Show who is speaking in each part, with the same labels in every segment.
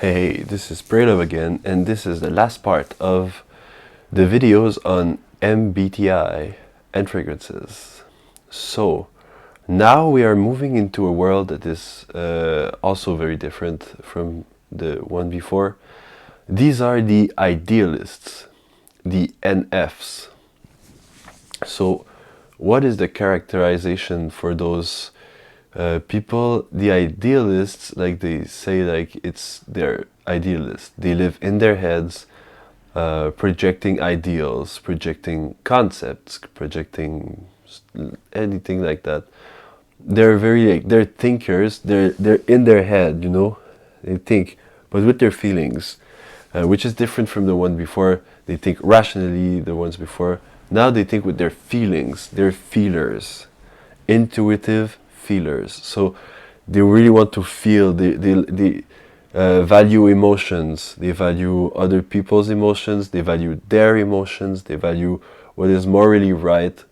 Speaker 1: Hey, this is Prelove again, and this is the last part of the videos on MBTI and fragrances. So, now we are moving into a world that is also very different from the one before. These are the idealists, the NFs. So, what is the characterization for those people? The idealists, like they say, like they're idealists. They live in their heads, projecting ideals, projecting concepts, projecting anything like that. They're very they're thinkers. They're in their head, you know. They think, but with their feelings, which is different from the one before. They think rationally. The ones before. Now they think with their feelings. They're feelers, intuitive feelers. So they really want to feel. They value emotions. They value other people's emotions. They value their emotions. They value what is morally right.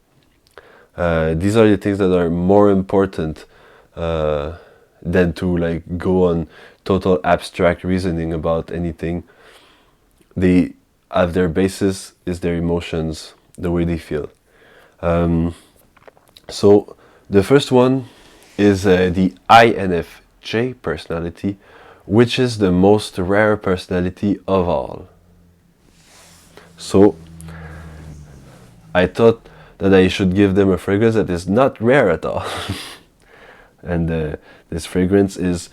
Speaker 1: These are the things that are more important than to like go on total abstract reasoning about anything. They have their basis is their emotions, the way they feel. So the first one is the INFJ personality, which is the most rare personality of all. So I thought that I should give them a fragrance that is not rare at all. And this fragrance is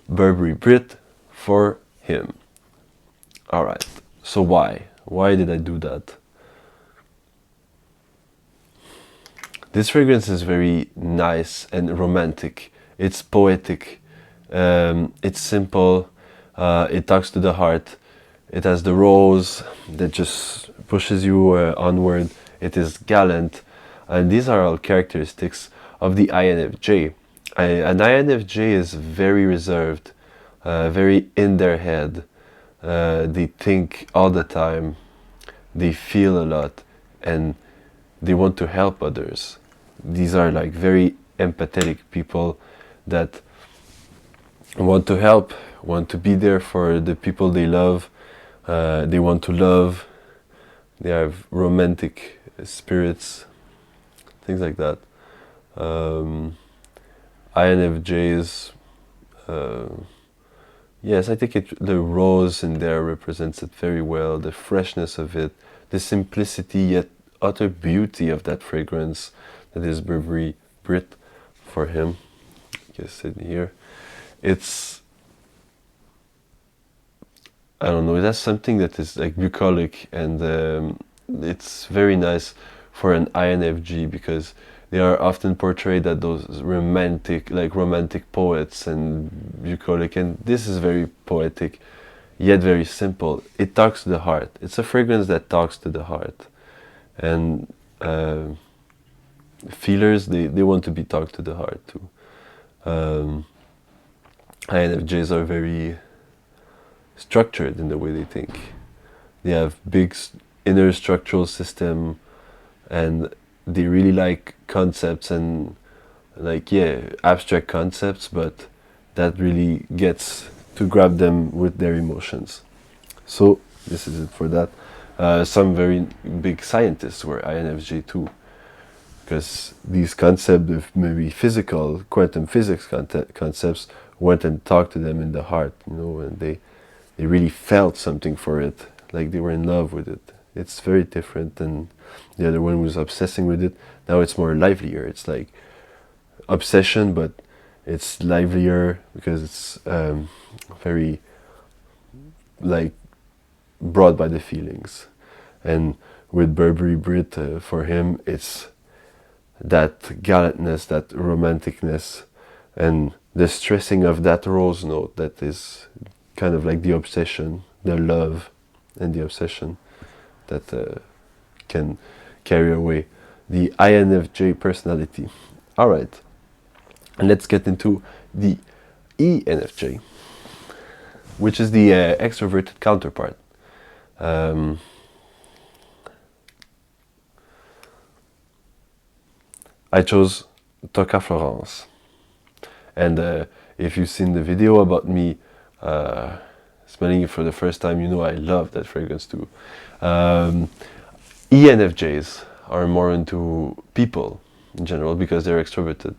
Speaker 1: Burberry Brit for him. Alright, so why? Why did I do that? This fragrance is very nice and romantic. It's poetic. It's simple. It talks to the heart. It has the rose that just pushes you onward. It is gallant. And these are all characteristics of the INFJ. An INFJ is very reserved, very in their head. They think all the time. They feel a lot. And they want to help others. These are like very empathetic people that want to help, want to be there for the people they love. They want to love. They have romantic spirits, things like that. INFJs, yes, I think the rose in there represents it very well. The freshness of it, the simplicity yet utter beauty of that fragrance that is Burberry Brit for him. I guess in here, it's, I don't know, it has something that is like bucolic, and it's very nice for an INFJ because they are often portrayed as those romantic poets and bucolic, and this is very poetic yet very simple. It talks to the heart. It's a fragrance that talks to the heart. And feelers, they want to be talked to the heart too. INFJs are very structured in the way they think. They have big inner structural system, and they really like concepts and abstract concepts, but that really gets to grab them with their emotions. So this is it for that. Some very big scientists were INFJ too, because these concepts of maybe physical, quantum physics concepts went and talked to them in the heart, you know, and they really felt something for it, like they were in love with it. It's very different than the other one was obsessing with it. Now it's more livelier. It's like obsession, but it's livelier because it's very like brought by the feelings. And with Burberry Brit, for him, it's that gallantness, that romanticness, and the stressing of that rose note that is kind of like the obsession, the love and the obsession that can carry away the INFJ personality. All right, and let's get into the ENFJ, which is the extroverted counterpart. I chose Toca Florence, and if you've seen the video about me smelling it for the first time, you know I love that fragrance too. ENFJs are more into people in general because they're extroverted,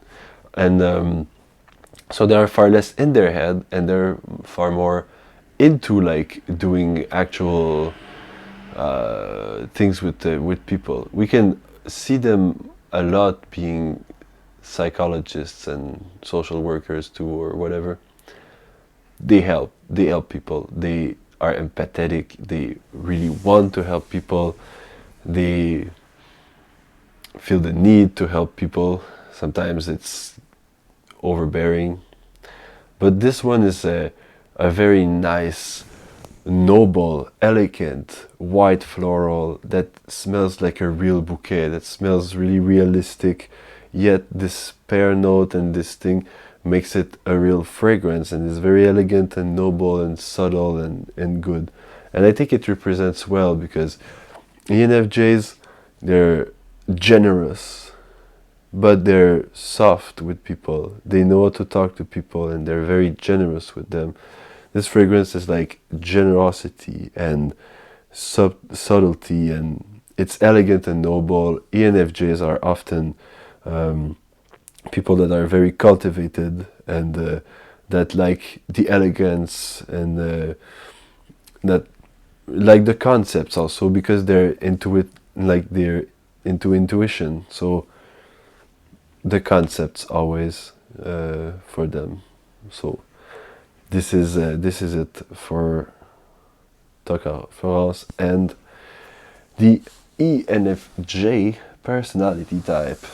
Speaker 1: and so they are far less in their head, and they're far more into like doing actual things with people. We can see them a lot being psychologists and social workers too, or whatever. They help people. They are empathetic. They really want to help people. They feel the need to help people. Sometimes it's overbearing, but this one is a very nice, noble, elegant, white floral that smells like a real bouquet, that smells really realistic, yet this pear note and this thing makes it a real fragrance, and is very elegant and noble and subtle and good. And I think it represents well, because ENFJs, they're generous, but they're soft with people. They know how to talk to people, and they're very generous with them. This fragrance is like generosity and subtlety, and it's elegant and noble. ENFJs are often people that are very cultivated, and that like the elegance, and that like the concepts also, because they're into it, like they're into intuition. So the concepts always for them. So this is it for Florence and the ENFJ personality type.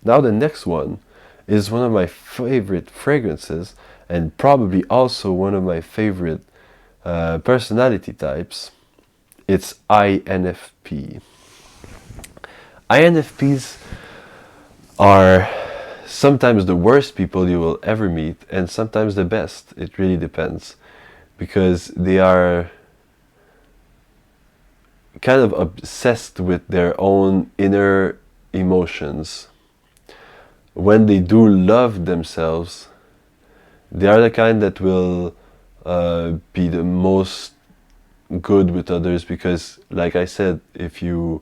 Speaker 1: Now the next one is one of my favorite fragrances, and probably also one of my favorite personality types. It's INFP. INFPs are sometimes the worst people you will ever meet, and sometimes the best. It really depends, because they are kind of obsessed with their own inner emotions. When they do love themselves, they are the kind that will be the most good with others, because like I said, if you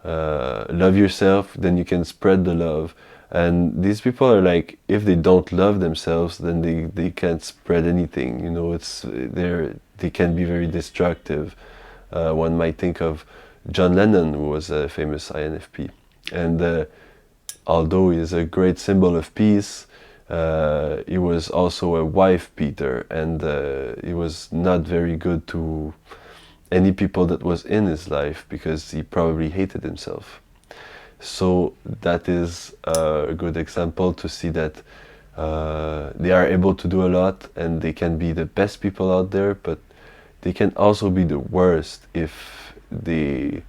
Speaker 1: love yourself, then you can spread the love. And these people are like, if they don't love themselves, then they can't spread anything, you know. They can be very destructive. One might think of John Lennon, who was a famous INFP, and although he is a great symbol of peace, he was also a wife beater, and he was not very good to any people that was in his life, because he probably hated himself. So that is a good example to see that they are able to do a lot, and they can be the best people out there, but they can also be the worst if they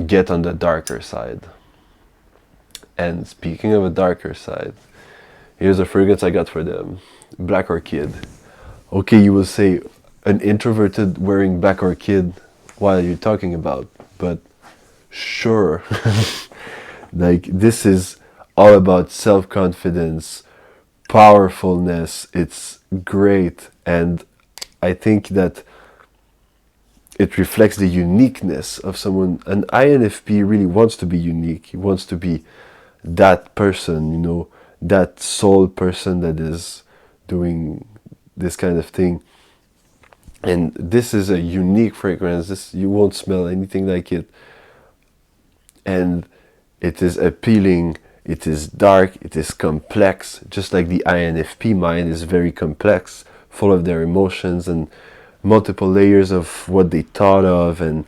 Speaker 1: get on the darker side. And speaking of a darker side, here's a fragrance I got for them. Black Orchid. Okay, you will say, an introverted wearing Black Orchid, what are you talking about? But sure. Like, this is all about self-confidence, powerfulness. It's great, and I think that it reflects the uniqueness of someone. An INFP really wants to be unique. He wants to be that person, you know, that soul person that is doing this kind of thing. And this is a unique fragrance. This, you won't smell anything like it. And it is appealing, it is dark, it is complex, just like the INFP mind is very complex, full of their emotions and multiple layers of what they thought of and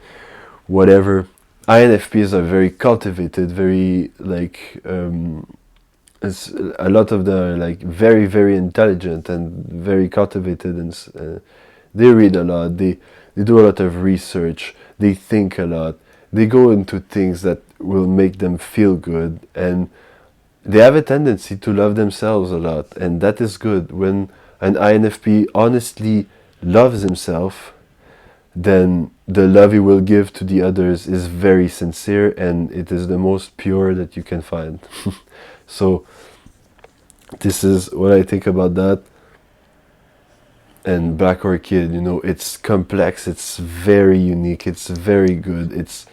Speaker 1: whatever. INFPs are very cultivated, very like it's a lot of them are like very, very intelligent and very cultivated, and they read a lot, they do a lot of research, they think a lot, they go into things that will make them feel good, and they have a tendency to love themselves a lot, and that is good. When an INFP honestly loves himself, then the love he will give to the others is very sincere, and it is the most pure that you can find. So this is what I think about that. and Black Orchid, you know, it's complex, it's very unique, it's very good, it's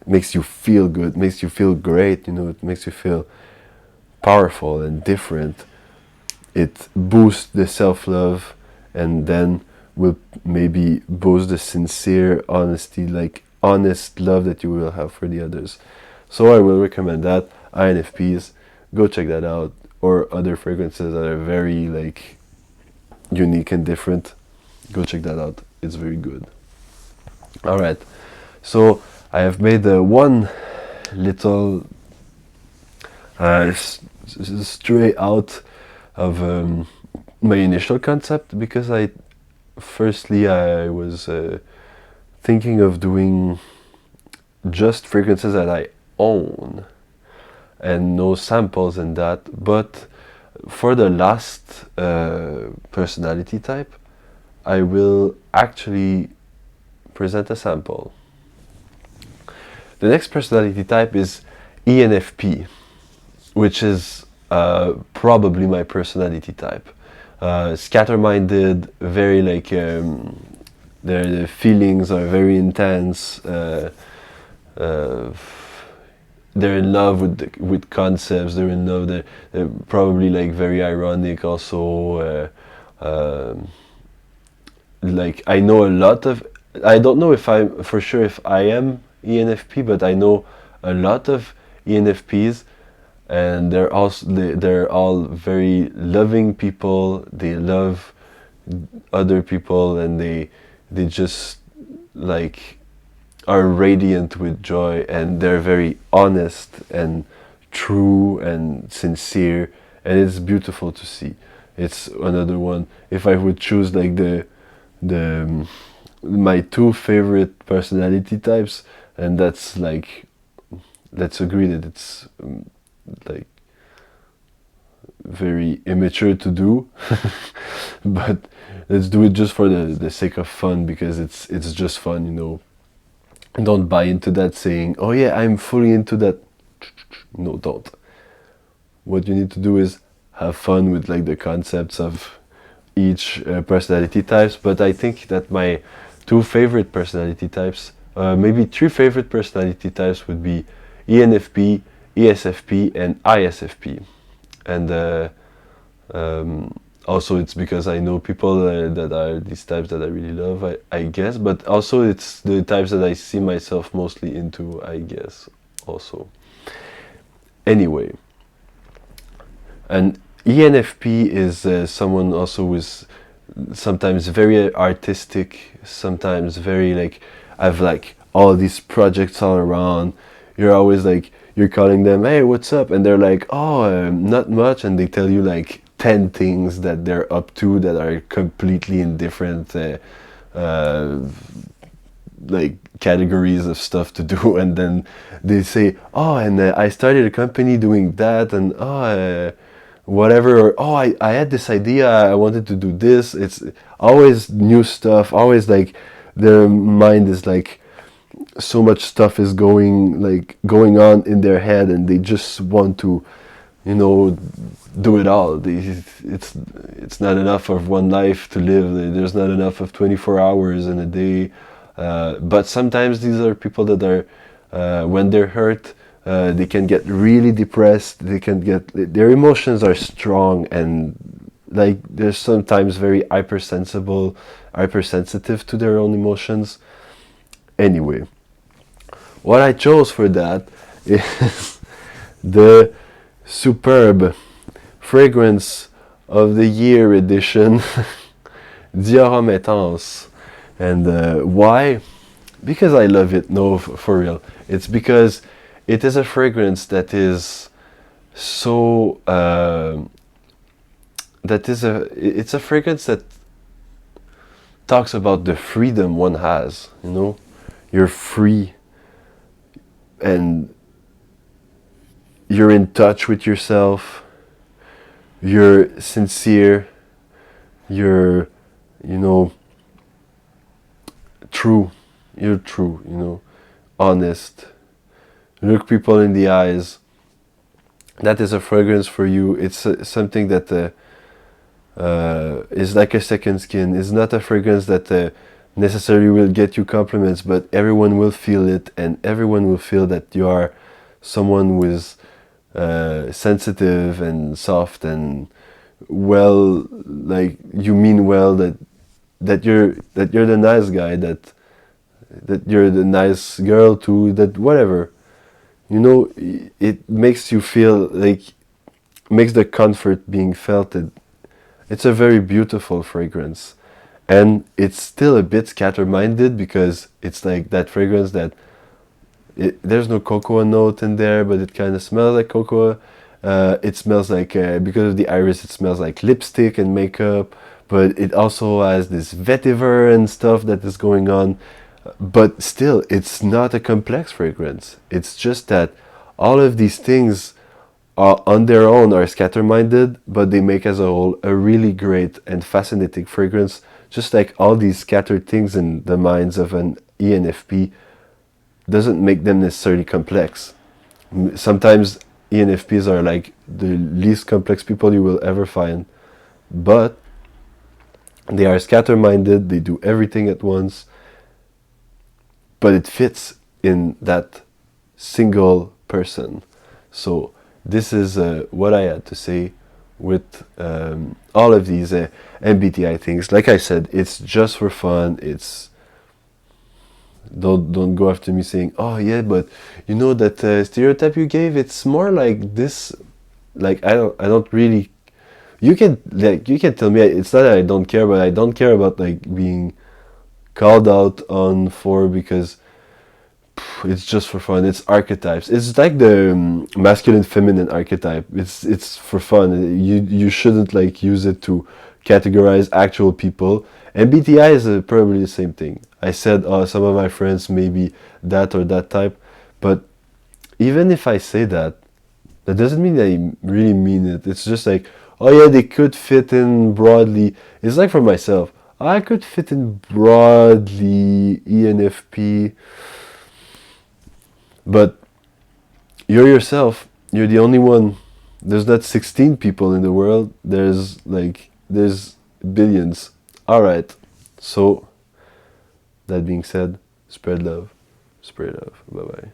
Speaker 1: makes you feel good, makes you feel great, you know, it makes you feel powerful and different. It boosts the self-love, and then will maybe boost the sincere honesty, like honest love that you will have for the others. So I will recommend that. INFPs, go check that out, or other fragrances that are very like unique and different. Go check that out, it's very good. All right, so I have made one little stray out of my initial concept, because I was thinking of doing just fragrances that I own and no samples and that, but for the last personality type, I will actually present a sample. The next personality type is ENFP, which is probably my personality type. Scatter-minded, very like their feelings are very intense. They're in love with concepts. They're in love. They're probably like very ironic. Also, like I know a lot of. I don't know if I'm for sure if I am ENFP, but I know a lot of ENFPs, and they're all very loving people. They love other people, and they just like are radiant with joy, and they're very honest and true and sincere, and it's beautiful to see. It's another one. If I would choose like my two favorite personality types, and that's like, let's agree that it's like very immature to do, but let's do it just for the sake of fun, because it's just fun, you know. Don't buy into that saying, oh yeah, I'm fully into that. No, don't. What you need to do is have fun with like the concepts of each personality types. But I think that my two favorite personality types, maybe three favorite personality types, would be ENFP, ESFP, and ISFP. And also it's because I know people that are these types that I really love, I guess, but also it's the types that I see myself mostly into, I guess, also. Anyway, and ENFP is someone also who is sometimes very artistic, sometimes very like, I've like all these projects all around. You're always like, you're calling them, hey, what's up? And they're like, oh, not much. And they tell you like 10 things that they're up to that are completely in different like categories of stuff to do. And then they say, oh, and I started a company doing that, and whatever, or oh, I had this idea, I wanted to do this. It's always new stuff, always like their mind is like, so much stuff is going on in their head, and they just want to, you know, do it all. It's not enough of one life to live. There's not enough of 24 hours in a day. But sometimes these are people that are, when they're hurt, they can get really depressed. Their emotions are strong, and like they're sometimes very hypersensitive to their own emotions. Anyway, what I chose for that is the superb fragrance of the year edition Dior Métance. And why? Because I love it. No, for real. It's because it is a fragrance that is so it's a fragrance that talks about the freedom one has, you know. You're free, and you're in touch with yourself, you're sincere, you're, you know, true, you know, honest, look people in the eyes. That is a fragrance for you. It's something that is like a second skin. It's not a fragrance that necessarily will get you compliments, but everyone will feel it, and everyone will feel that you are someone who is sensitive and soft and well, like you mean well, that you're the nice guy, that you're the nice girl too, that whatever. You know, it makes you feel like, makes the comfort being felt. It's a very beautiful fragrance. And it's still a bit scatter-minded, because it's like that fragrance that there's no cocoa note in there, but it kind of smells like cocoa. It smells like, because of the iris, it smells like lipstick and makeup, but it also has this vetiver and stuff that is going on. But still, it's not a complex fragrance. It's just that all of these things are on their own are scatter-minded, but they make as a whole a really great and fascinating fragrance. Just like all these scattered things in the minds of an ENFP doesn't make them necessarily complex. Sometimes ENFPs are like the least complex people you will ever find, but they are scatter-minded, they do everything at once, but it fits in that single person. So this is what I had to say with all of these MBTI things. Like I said, it's just for fun. It's don't go after me saying, oh yeah, but you know that stereotype you gave, it's more like this. Like I don't really. You can tell me, it's not that I don't care, but I don't care about like being called out on for, because it's just for fun. It's archetypes. It's like the masculine feminine archetype. It's for fun. You shouldn't like use it to categorize actual people. MBTI is probably the same thing. I said some of my friends maybe that or that type, but even if I say that, that doesn't mean I really mean it. It's just like, oh yeah, they could fit in broadly. It's like for myself, I could fit in broadly ENFP, but you're yourself. You're the only one. There's not 16 people in the world. There's billions. All right. So, that being said, spread love. Spread love. Bye-bye.